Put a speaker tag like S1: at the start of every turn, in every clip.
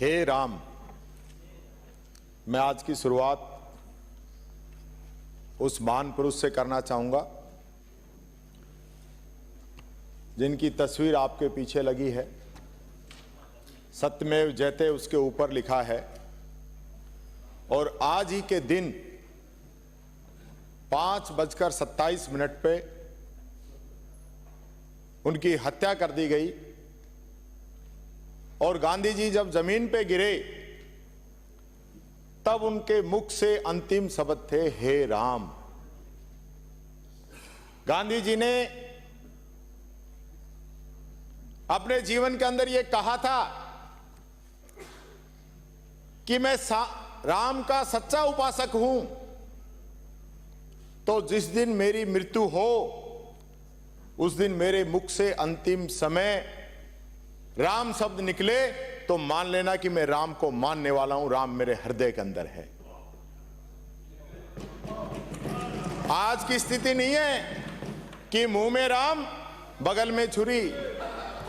S1: हे राम। मैं आज की शुरुआत उस महान पुरुष से करना चाहूंगा जिनकी तस्वीर आपके पीछे लगी है। सत्यमेव जयते उसके ऊपर लिखा है और आज ही के दिन 5:27 पे उनकी हत्या कर दी गई और गांधी जी जब जमीन पे गिरे तब उनके मुख से अंतिम शब्द थे, हे राम। गांधी जी ने अपने जीवन के अंदर यह कहा था कि मैं राम का सच्चा उपासक हूं, तो जिस दिन मेरी मृत्यु हो उस दिन मेरे मुख से अंतिम समय राम शब्द निकले तो मान लेना कि मैं राम को मानने वाला हूं, राम मेरे हृदय के अंदर है। आज की स्थिति नहीं है कि मुंह में राम बगल में छुरी,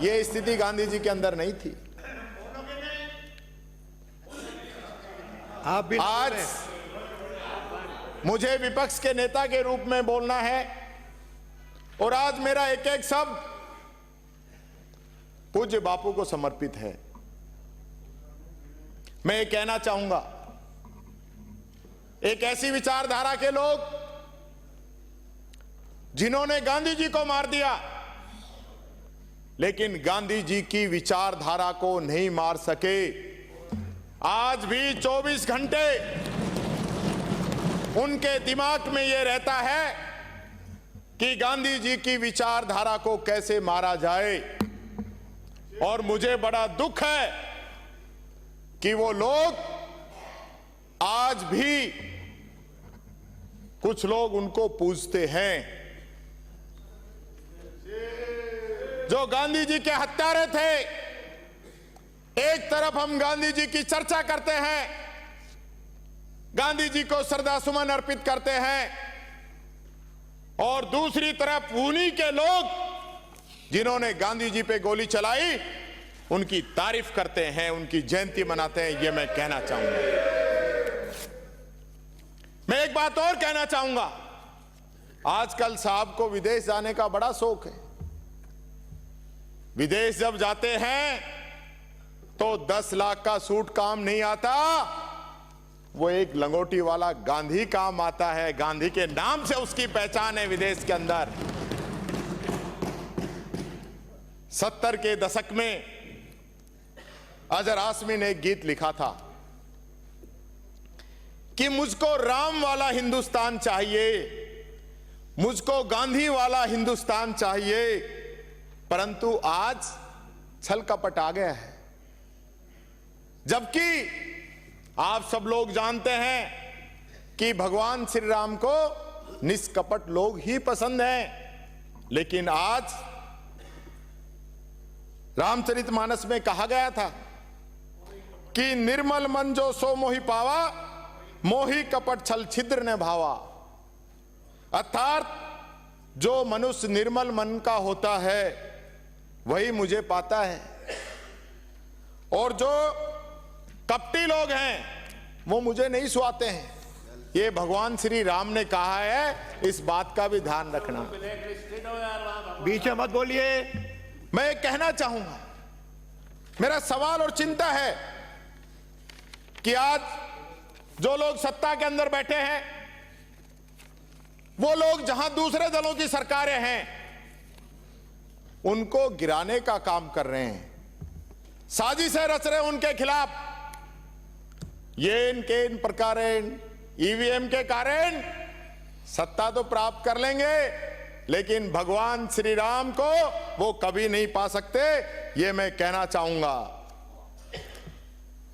S1: यह स्थिति गांधी जी के अंदर नहीं थी। आज मुझे विपक्ष के नेता के रूप में बोलना है और आज मेरा एक एक शब्द पूज्य बापू को समर्पित है। मैं ये कहना चाहूंगा, एक ऐसी विचारधारा के लोग जिन्होंने गांधी जी को मार दिया लेकिन गांधी जी की विचारधारा को नहीं मार सके, आज भी 24 घंटे उनके दिमाग में यह रहता है कि गांधी जी की विचारधारा को कैसे मारा जाए। और मुझे बड़ा दुख है कि वो लोग आज भी कुछ लोग उनको पूजते हैं। जो गांधी जी के हत्यारे थे, एक तरफ हम गांधी जी की चर्चा करते हैं, गांधी जी को श्रद्धा सुमन अर्पित करते हैं, और दूसरी तरफ उन्हीं के लोग जिन्होंने गांधी जी पे गोली चलाई उनकी तारीफ करते हैं, उनकी जयंती मनाते हैं। यह मैं कहना चाहूंगा। मैं एक बात और कहना चाहूंगा, आजकल साहब को विदेश जाने का बड़ा शौक है। विदेश जब जाते हैं तो 10 लाख का सूट काम नहीं आता, वो एक लंगोटी वाला गांधी काम आता है। गांधी के नाम से उसकी पहचान है विदेश के अंदर। 70 के दशक में अजहर हाशमी ने एक गीत लिखा था कि मुझको राम वाला हिंदुस्तान चाहिए, मुझको गांधी वाला हिंदुस्तान चाहिए, परंतु आज छल कपट आ गया है। जबकि आप सब लोग जानते हैं कि भगवान श्री राम को निष्कपट लोग ही पसंद हैं, लेकिन आज रामचरितमानस में कहा गया था कि निर्मल मन जो सो मोहि पावा, मोहि कपट छल छिद्र ने भावा। अर्थात जो मनुष्य निर्मल मन का होता है वही मुझे पाता है, और जो कपटी लोग हैं वो मुझे नहीं सुहाते हैं। ये भगवान श्री राम ने कहा है, इस बात का भी ध्यान रखना।
S2: बीच में मत बोलिए।
S1: मैं कहना चाहूंगा, मेरा सवाल और चिंता है कि आज जो लोग सत्ता के अंदर बैठे हैं, वो लोग जहां दूसरे दलों की सरकारें हैं उनको गिराने का काम कर रहे हैं, साजिशें रच रहे हैं उनके खिलाफ। ये इनके इन प्रकार ईवीएम के कारण सत्ता तो प्राप्त कर लेंगे, लेकिन भगवान श्री राम को वो कभी नहीं पा सकते। ये मैं कहना चाहूंगा।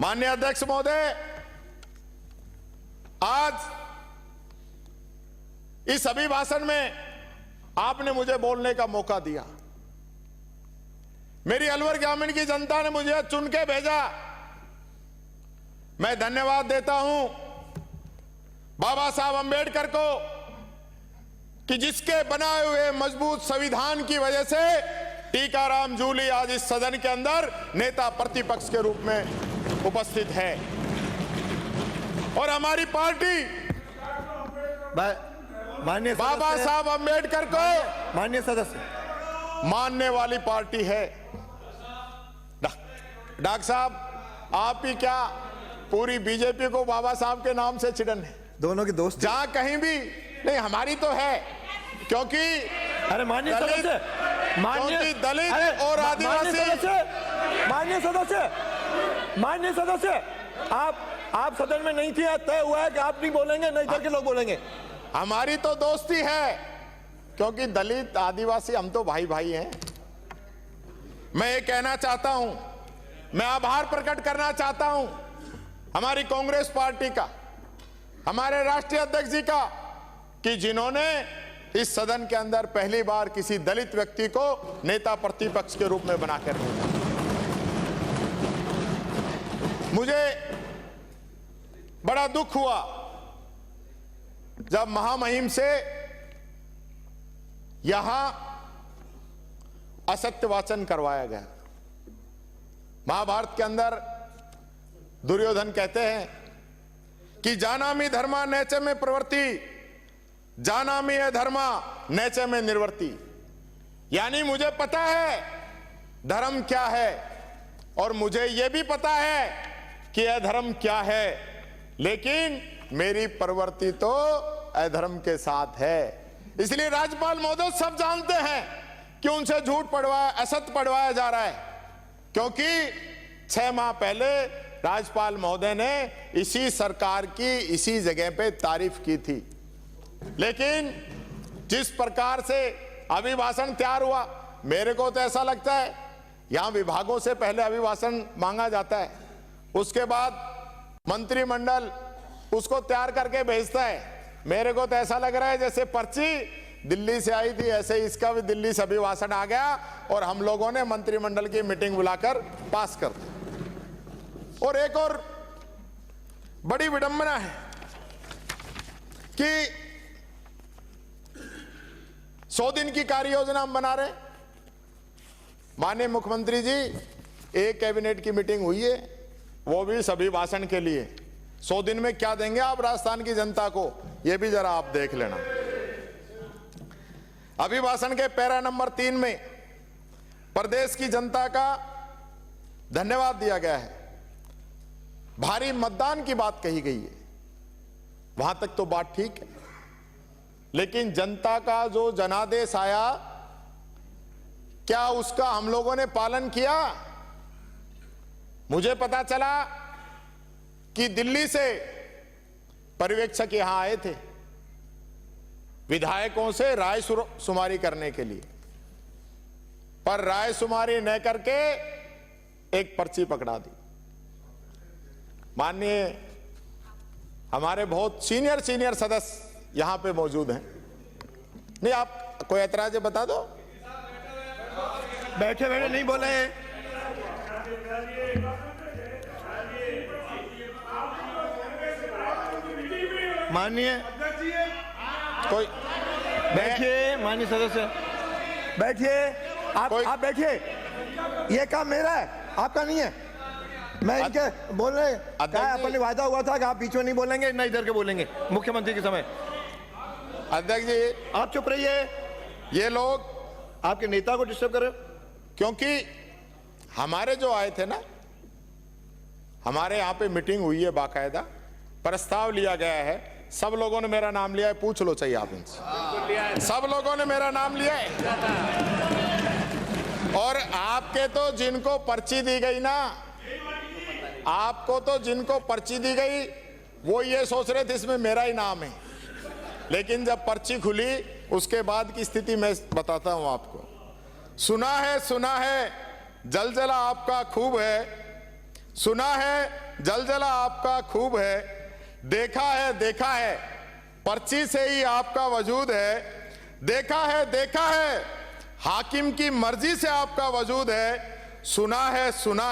S1: माननीय अध्यक्ष महोदय, आज इस अभिभाषण में आपने मुझे बोलने का मौका दिया। मेरी अलवर ग्रामीण की जनता ने मुझे चुन के भेजा। मैं धन्यवाद देता हूं बाबा साहब अंबेडकर को कि जिसके बनाए हुए मजबूत संविधान की वजह से टीकाराम जूली आज इस सदन के अंदर नेता प्रतिपक्ष के रूप में उपस्थित है और हमारी पार्टी
S2: माननीय
S1: बाबा साहब अंबेडकर को
S2: माननीय सदस्य
S1: मानने वाली पार्टी है। डॉक्टर साहब, आप ही क्या पूरी बीजेपी को बाबा साहब के नाम से चिढ़न है।
S2: दोनों की दोस्ती।
S1: जहां कहीं भी नहीं, हमारी तो है, क्योंकि
S2: अरे माननीय सदस्य,
S1: क्योंकि दलित और आदिवासी।
S2: माननीय सदस्य, आप सदन में नहीं थे, तय हुआ है कि आप नहीं बोलेंगे, नहीं इधर के लोग बोलेंगे।
S1: हमारी तो दोस्ती है, क्योंकि दलित आदिवासी हम तो भाई भाई हैं। मैं ये कहना चाहता हूं, मैं आभार प्रकट करना चाहता हूं हमारी कांग्रेस पार्टी का, हमारे राष्ट्रीय अध्यक्ष जी का, कि जिन्होंने इस सदन के अंदर पहली बार किसी दलित व्यक्ति को नेता प्रतिपक्ष के रूप में बनाकर रखा। मुझे बड़ा दुख हुआ जब महामहिम से यहां असत्य वाचन करवाया गया। महाभारत के अंदर दुर्योधन कहते हैं कि जानामि धर्मा नैच में प्रवृत्ति, जानामि अधर्मा नैच में निर्वर्ति। यानी मुझे पता है धर्म क्या है और मुझे यह भी पता है कि अधर्म क्या है, लेकिन मेरी प्रवृत्ति तो अधर्म के साथ है। इसलिए राज्यपाल महोदय सब जानते हैं कि उनसे झूठ पढ़वाया, असत्य पढ़वाया जा रहा है, क्योंकि 6 माह पहले राज्यपाल महोदय ने इसी सरकार की इसी जगह पे तारीफ की थी। लेकिन जिस प्रकार से अभिभाषण तैयार हुआ, मेरे को तो ऐसा लगता है यहां विभागों से पहले अभिभाषण मांगा जाता है, उसके बाद मंत्रिमंडल उसको तैयार करके भेजता है। मेरे को तो ऐसा लग रहा है जैसे पर्ची दिल्ली से आई थी, ऐसे ही इसका भी दिल्ली से अभिभाषण आ गया और हम लोगों ने मंत्रिमंडल की मीटिंग बुलाकर पास कर दी। और एक और बड़ी विडंबना है कि 100 दिन की कार्य योजना हम बना रहे हैं। माननीय मुख्यमंत्री जी, एक कैबिनेट की मीटिंग हुई है, वो भी सभी भाषण के लिए। 100 दिन में क्या देंगे आप राजस्थान की जनता को, ये भी जरा आप देख लेना। अभिभाषण के पैरा नंबर 3 में प्रदेश की जनता का धन्यवाद दिया गया है, भारी मतदान की बात कही गई है, वहां तक तो बात ठीक है, लेकिन जनता का जो जनादेश आया, क्या उसका हम लोगों ने पालन किया? मुझे पता चला कि दिल्ली से पर्यवेक्षक यहां आए थे विधायकों से राय शुमारी करने के लिए, पर राय शुमारी न करके एक पर्ची पकड़ा दी। माननीय हमारे बहुत सीनियर सदस्य यहां पे मौजूद हैं। नहीं, आप कोई ऐतराज है बता दो।
S2: बैठे बैठे नहीं बोले हैं। माननीय
S1: कोई
S2: बैठिए, माननीय सदस्य बैठिए। आप बैठिए, ये काम मेरा है, आपका नहीं है। मैं इनके बोल रहे अपन ने वादा हुआ था कि आप बीच में नहीं बोलेंगे, ना इधर के बोलेंगे मुख्यमंत्री के समय।
S1: अध्यक्ष जी,
S2: आप चुप रहिए। ये लोग आपके नेता को डिस्टर्ब कर रहे हो।
S1: क्योंकि हमारे जो आए थे ना, हमारे यहाँ पे मीटिंग हुई है, बाकायदा प्रस्ताव लिया गया है, सब लोगों ने मेरा नाम लिया है, पूछ लो चाहिए आप इनसे, सब लोगों ने मेरा नाम लिया है। और आपके तो जिनको पर्ची दी गई ना, आपको तो जिनको पर्ची दी गई वो ये सोच रहे थे इसमें मेरा ही नाम है, लेकिन जब पर्ची खुली उसके बाद की स्थिति मैं बताता हूं आपको। सुना है जलजला आपका खूब है, सुना है जलजला आपका खूब है, देखा है पर्ची से ही आपका वजूद है, देखा है हाकिम की मर्जी से आपका वजूद है, सुना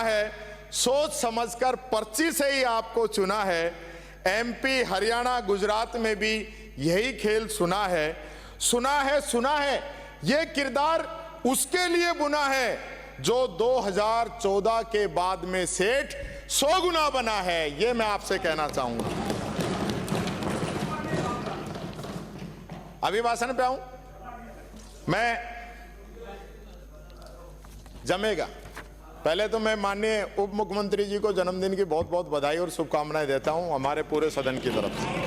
S1: है सोच समझकर पर्ची से ही आपको चुना है, एमपी हरियाणा गुजरात में भी यही खेल सुना है ये किरदार उसके लिए बुना है जो 2014 के बाद में सेठ 100 गुना बना है, ये मैं आपसे कहना चाहूंगा। अभिभाषण पे आऊं मैं, जमेगा। पहले तो मैं माननीय उप मुख्यमंत्री जी को जन्मदिन की बहुत बहुत बधाई और शुभकामनाएं देता हूं हमारे पूरे सदन की तरफ से।